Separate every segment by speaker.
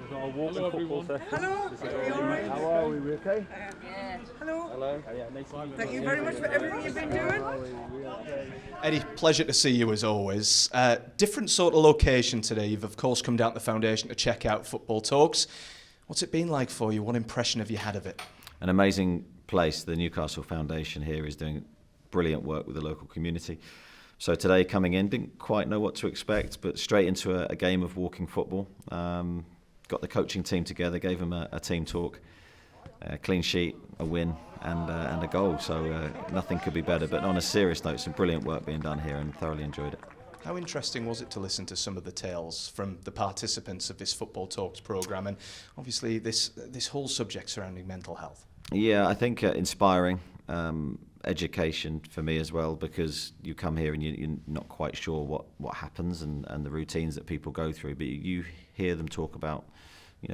Speaker 1: Hello everyone.
Speaker 2: Hello. Are you all right?
Speaker 3: How are we? We okay?
Speaker 2: Yeah. Hello.
Speaker 3: Hello. Yeah, nice to meet you.
Speaker 2: Thank you very much for everything you've been doing.
Speaker 4: Eddie, pleasure to see you as always. Different sort of location today. You've of course come down to the foundation to check out Football Talks. What's it been like for you? What impression have you had of it?
Speaker 5: An amazing place. The Newcastle Foundation here is doing brilliant work with the local community. So today coming in, didn't quite know what to expect, but straight into a game of walking football. Got the coaching team together, gave them a team talk, a clean sheet, a win and a goal. So nothing could be better. But on a serious note, some brilliant work being done here and thoroughly enjoyed it.
Speaker 4: How interesting was it to listen to some of the tales from the participants of this Football Talks programme and obviously this whole subject surrounding mental health?
Speaker 5: Yeah, I think inspiring. Education for me as well, because you come here and you're not quite sure what happens and the routines that people go through, but you hear them talk about,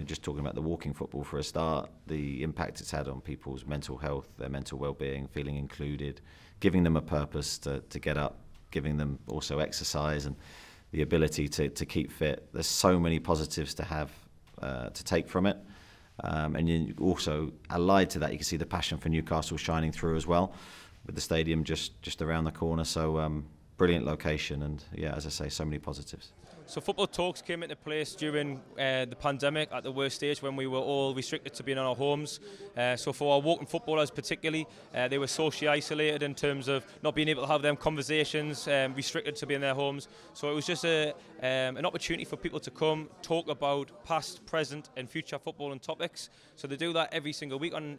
Speaker 5: just talking about the walking football for a start, the impact it's had on people's mental health, their mental well-being, feeling included, giving them a purpose to get up, giving them also exercise and the ability to keep fit. There's so many positives to have to take from it. And you also, allied to that, you can see the passion for Newcastle shining through as well, with the stadium just around the corner. So brilliant location, and yeah, as I say, so many positives.
Speaker 1: So Football Talks came into place during the pandemic at the worst stage when we were all restricted to being in our homes. So for our walking footballers particularly, they were socially isolated in terms of not being able to have them conversations, restricted to be in their homes. So it was just an opportunity for people to come, talk about past, present and future footballing topics. So they do that every single week on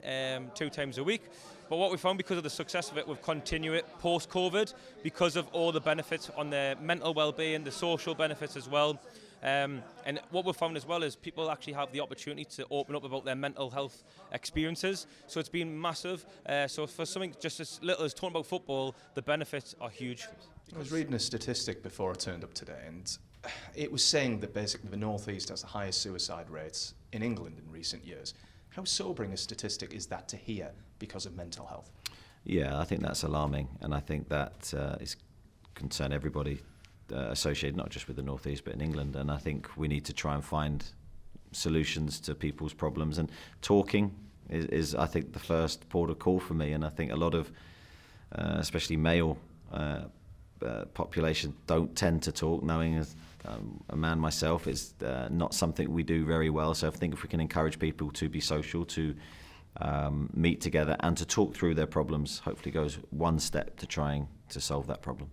Speaker 1: 2 times a week. But what we found, because of the success of it, we've continued it post-COVID because of all the benefits on the mental well-being, the social benefits as well. And what we've found as well is people actually have the opportunity to open up about their mental health experiences. So it's been massive. So for something just as little as talking about football, the benefits are huge.
Speaker 4: I was reading a statistic before I turned up today, and it was saying that basically the North East has the highest suicide rates in England in recent years. How sobering a statistic is that to hear because of mental health?
Speaker 5: Yeah, I think that's alarming, and I think that is concern everybody associated not just with the North East but in England. And I think we need to try and find solutions to people's problems. And talking is I think, the first port of call for me. And I think a lot of, especially male population, don't tend to talk, knowing as a man myself, it's not something we do very well. So I think if we can encourage people to be social, to meet together and to talk through their problems, hopefully goes one step to trying to solve that problem.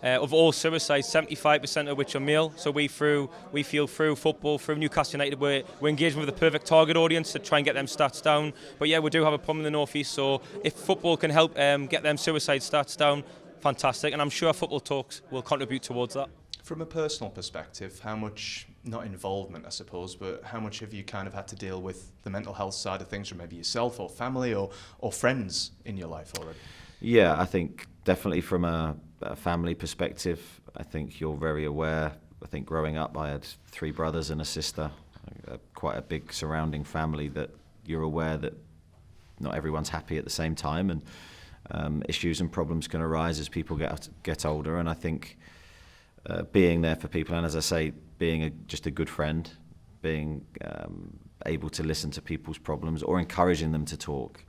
Speaker 1: Of all suicides, 75% of which are male. So we feel through football, through Newcastle United, we're engaging with the perfect target audience to try and get them stats down. But yeah, we do have a problem in the North East, so if football can help get them suicide stats down, fantastic. And I'm sure Football Talks will contribute towards that.
Speaker 4: From a personal perspective, how much, not involvement I suppose, but how much have you kind of had to deal with the mental health side of things from maybe yourself or family or friends in your life already? Yeah,
Speaker 5: I think definitely from a family perspective, I think you're very aware. I think growing up I had 3 brothers and a sister, quite a big surrounding family, that you're aware that not everyone's happy at the same time, and issues and problems can arise as people get older. And I think being there for people, and as I say, being just a good friend, being able to listen to people's problems or encouraging them to talk,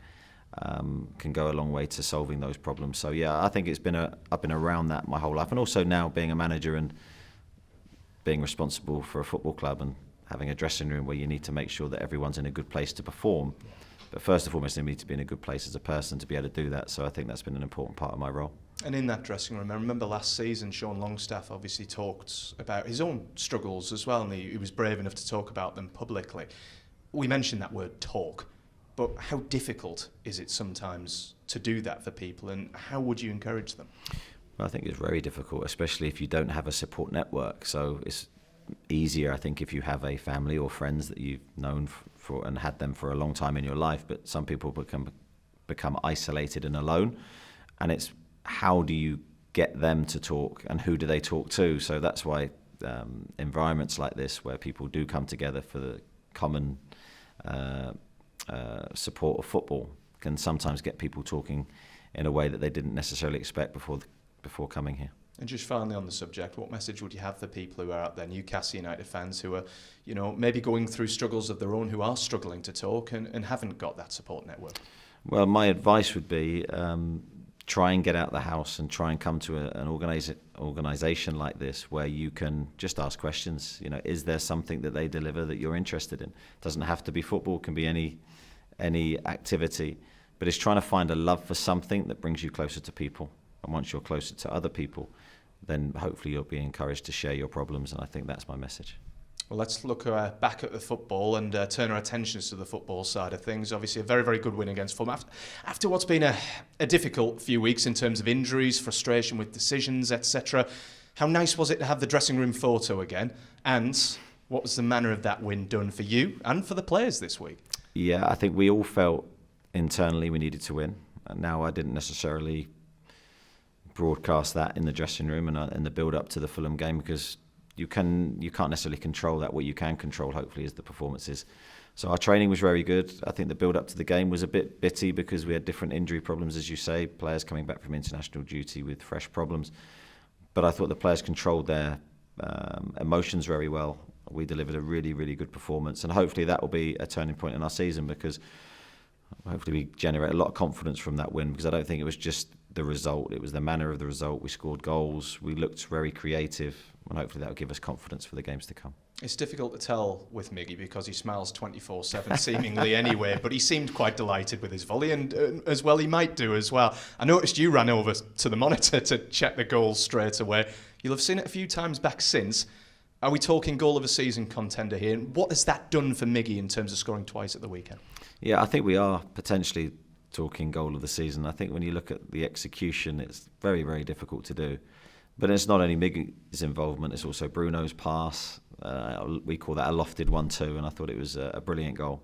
Speaker 5: can go a long way to solving those problems. So yeah, I think I've been around that my whole life, and also now being a manager and being responsible for a football club and having a dressing room where you need to make sure that everyone's in a good place to perform. But first and foremost, they need to be in a good place as a person to be able to do that. So I think that's been an important part of my role.
Speaker 4: And in that dressing room, I remember last season, Sean Longstaff obviously talked about his own struggles as well, and he was brave enough to talk about them publicly. We mentioned that word talk, but how difficult is it sometimes to do that for people, and how would you encourage them?
Speaker 5: Well, I think it's very difficult, especially if you don't have a support network. So it's easier, I think, if you have a family or friends that you've known for and had them for a long time in your life, but some people become isolated and alone, and it's how do you get them to talk and who do they talk to? So that's why environments like this, where people do come together for the common support of football, can sometimes get people talking in a way that they didn't necessarily expect before coming here.
Speaker 4: And just finally on the subject, what message would you have for people who are out there, Newcastle United fans who are, maybe going through struggles of their own, who are struggling to talk and haven't got that support network?
Speaker 5: Well, my advice would be try and get out the house and try and come to an organisation like this where you can just ask questions. Is there something that they deliver that you're interested in? It doesn't have to be football, it can be any activity, but it's trying to find a love for something that brings you closer to people. And once you're closer to other people, then hopefully you'll be encouraged to share your problems, and I think that's my message.
Speaker 4: Well, let's look back at the football and turn our attentions to the football side of things. Obviously, a very, very good win against Fulham. After what's been a difficult few weeks in terms of injuries, frustration with decisions, etc., how nice was it to have the dressing room photo again? And what was the manner of that win done for you and for the players this week?
Speaker 5: Yeah, I think we all felt internally we needed to win. And now I didn't necessarily broadcast that in the dressing room and in the build-up to the Fulham game, because you can't necessarily control that. What you can control, hopefully, is the performances. So our training was very good. I think the build-up to the game was a bit bitty because we had different injury problems, as you say, players coming back from international duty with fresh problems. But I thought the players controlled their emotions very well. We delivered a really, really good performance, and hopefully that will be a turning point in our season, because hopefully we generate a lot of confidence from that win, because I don't think it was just the result, it was the manner of the result. We scored goals, we looked very creative, and hopefully that will give us confidence for the games to come.
Speaker 4: It's difficult to tell with Miggy because he smiles 24/7 seemingly anyway, but he seemed quite delighted with his volley, and as well he might do as well. I noticed you ran over to the monitor to check the goals straight away. You'll have seen it a few times back since. Are we talking goal of a season contender here? And what has that done for Miggy in terms of scoring twice at the weekend?
Speaker 5: Yeah, I think we are potentially talking goal of the season. I think when you look at the execution, it's very, very difficult to do. But it's not only Miggy's involvement, it's also Bruno's pass. We call that a lofted 1-2, and I thought it was a brilliant goal.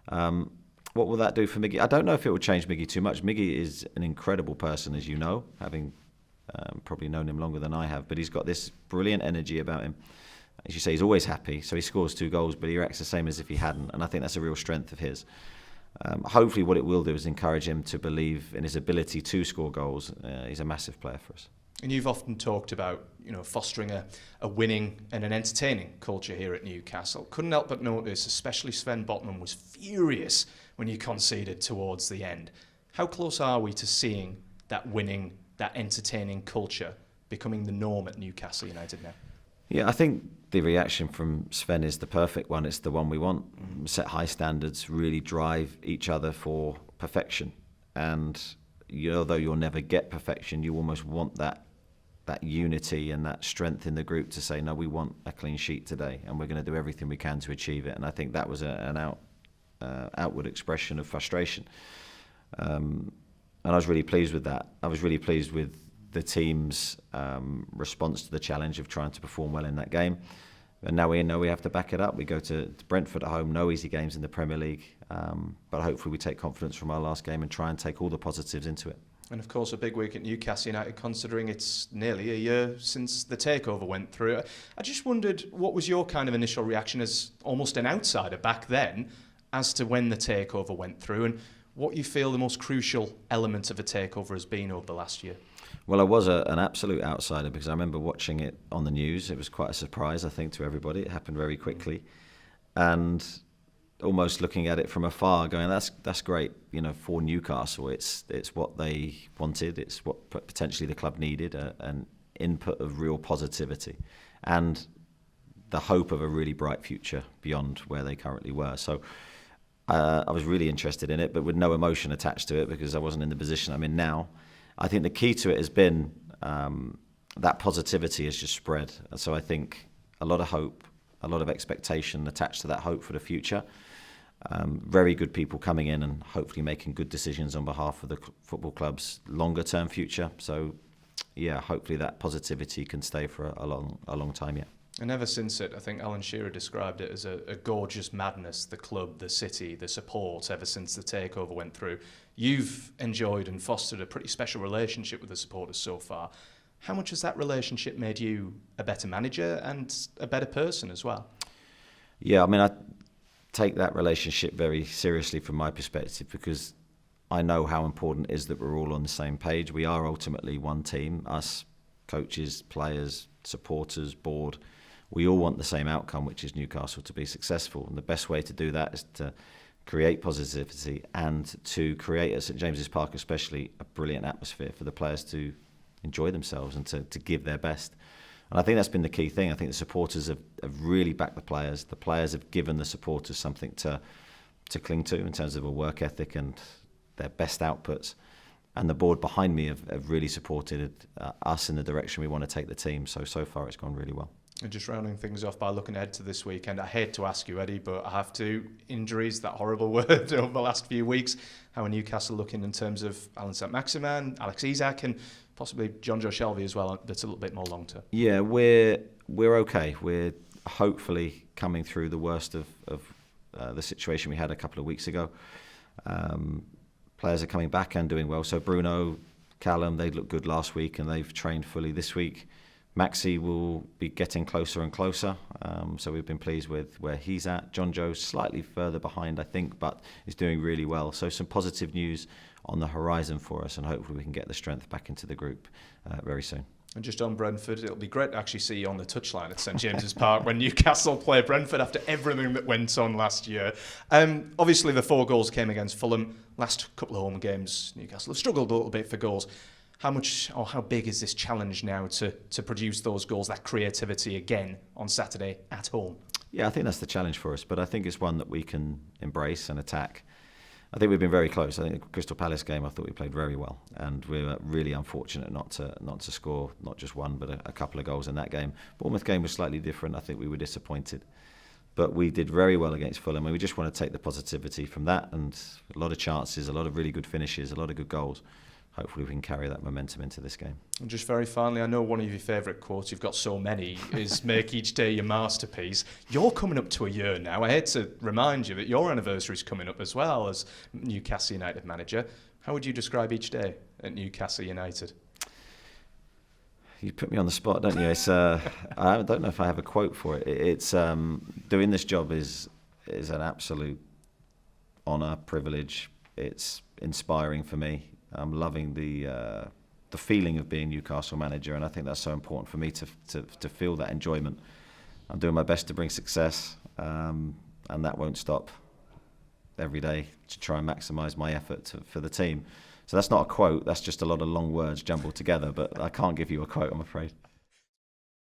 Speaker 5: What will that do for Miggy? I don't know if it will change Miggy too much. Miggy is an incredible person, as you know, having probably known him longer than I have, but he's got this brilliant energy about him. As you say, he's always happy, so he scores 2 goals, but he acts the same as if he hadn't, and I think that's a real strength of his. Hopefully what it will do is encourage him to believe in his ability to score goals. He's a massive player for us.
Speaker 4: And you've often talked about, fostering a winning and an entertaining culture here at Newcastle. Couldn't help but notice, especially Sven Botman was furious when you conceded towards the end. How close are we to seeing that winning, that entertaining culture becoming the norm at Newcastle United now?
Speaker 5: Yeah, I think the reaction from Sven is the perfect one. It's the one we want. Set high standards, really drive each other for perfection. And although you'll never get perfection, you almost want that unity and that strength in the group to say, no, we want a clean sheet today, and we're going to do everything we can to achieve it. And I think that was an outward expression of frustration. And I was really pleased with that. I was really pleased with the team's response to the challenge of trying to perform well in that game. And now we know we have to back it up. We go to Brentford at home, no easy games in the Premier League. But hopefully we take confidence from our last game and try and take all the positives into it.
Speaker 4: And of course a big week at Newcastle United, considering it's nearly a year since the takeover went through. I just wondered, what was your kind of initial reaction as almost an outsider back then as to when the takeover went through, and what you feel the most crucial element of a takeover has been over the last year?
Speaker 5: Well, I was an absolute outsider because I remember watching it on the news. It was quite a surprise, I think, to everybody. It happened very quickly. And almost looking at it from afar, going, that's great, for Newcastle. It's what they wanted. It's what potentially the club needed, an input of real positivity and the hope of a really bright future beyond where they currently were. So I was really interested in it, but with no emotion attached to it because I wasn't in the position I'm in now. I think the key to it has been that positivity has just spread. So I think a lot of hope, a lot of expectation attached to that hope for the future. Very good people coming in and hopefully making good decisions on behalf of the football club's longer term future. So yeah, hopefully that positivity can stay for a long time yet.
Speaker 4: And ever since it, I think Alan Shearer described it as a gorgeous madness, the club, the city, the support, ever since the takeover went through. You've enjoyed and fostered a pretty special relationship with the supporters so far. How much has that relationship made you a better manager and a better person as well?
Speaker 5: Yeah, I mean, I take that relationship very seriously from my perspective because I know how important it is that we're all on the same page. We are ultimately one team, us coaches, players, supporters, board, we all want the same outcome, which is Newcastle to be successful. And the best way to do that is to create positivity and to create, at St James's Park especially, a brilliant atmosphere for the players to enjoy themselves and to give their best. And I think that's been the key thing. I think the supporters have really backed the players. The players have given the supporters something to cling to in terms of a work ethic and their best outputs. And the board behind me have really supported us in the direction we want to take the team. So far it's gone really well.
Speaker 4: And just rounding things off by looking ahead to this weekend, I hate to ask you, Eddie, but I have to. Injuries, that horrible word over the last few weeks. How are Newcastle looking in terms of Alan St-Maximin, Alex Isak, and possibly John Joe Shelby as well? That's a little bit more long term. Yeah,
Speaker 5: we're okay. We're hopefully coming through the worst of the situation we had a couple of weeks ago. Players are coming back and doing well. So Bruno, Callum, they looked good last week and they've trained fully this week. Maxi will be getting closer and closer, so we've been pleased with where he's at. John Joe's slightly further behind, I think, but is doing really well. So some positive news on the horizon for us, and hopefully we can get the strength back into the group very soon.
Speaker 4: And just on Brentford, it'll be great to actually see you on the touchline at St James's Park when Newcastle play Brentford after everything that went on last year. Obviously, the 4 goals came against Fulham. Last couple of home games, Newcastle have struggled a little bit for goals. How much or how big is this challenge now to produce those goals, that creativity again on Saturday at home?
Speaker 5: Yeah, I think that's the challenge for us, but I think it's one that we can embrace and attack. I think we've been very close. I think the Crystal Palace game, I thought we played very well, and we were really unfortunate not to score not just one but a couple of goals in that game. Bournemouth game was slightly different. I think we were disappointed, but we did very well against Fulham, and we just want to take the positivity from that, and a lot of chances, a lot of really good finishes, a lot of good goals. Hopefully we can carry that momentum into this game.
Speaker 4: And just very finally, I know one of your favourite quotes, you've got so many, is make each day your masterpiece. You're coming up to a year now. I hate to remind you that your anniversary is coming up as well as Newcastle United manager. How would you describe each day at Newcastle United?
Speaker 5: You put me on the spot, don't you? It's I don't know if I have a quote for it. It's doing this job is an absolute honour, privilege. It's inspiring for me. I'm loving the feeling of being Newcastle manager, and I think that's so important for me to feel that enjoyment. I'm doing my best to bring success, and that won't stop every day to try and maximise my effort for the team. So that's not a quote, that's just a lot of long words jumbled together, but I can't give you a quote, I'm afraid.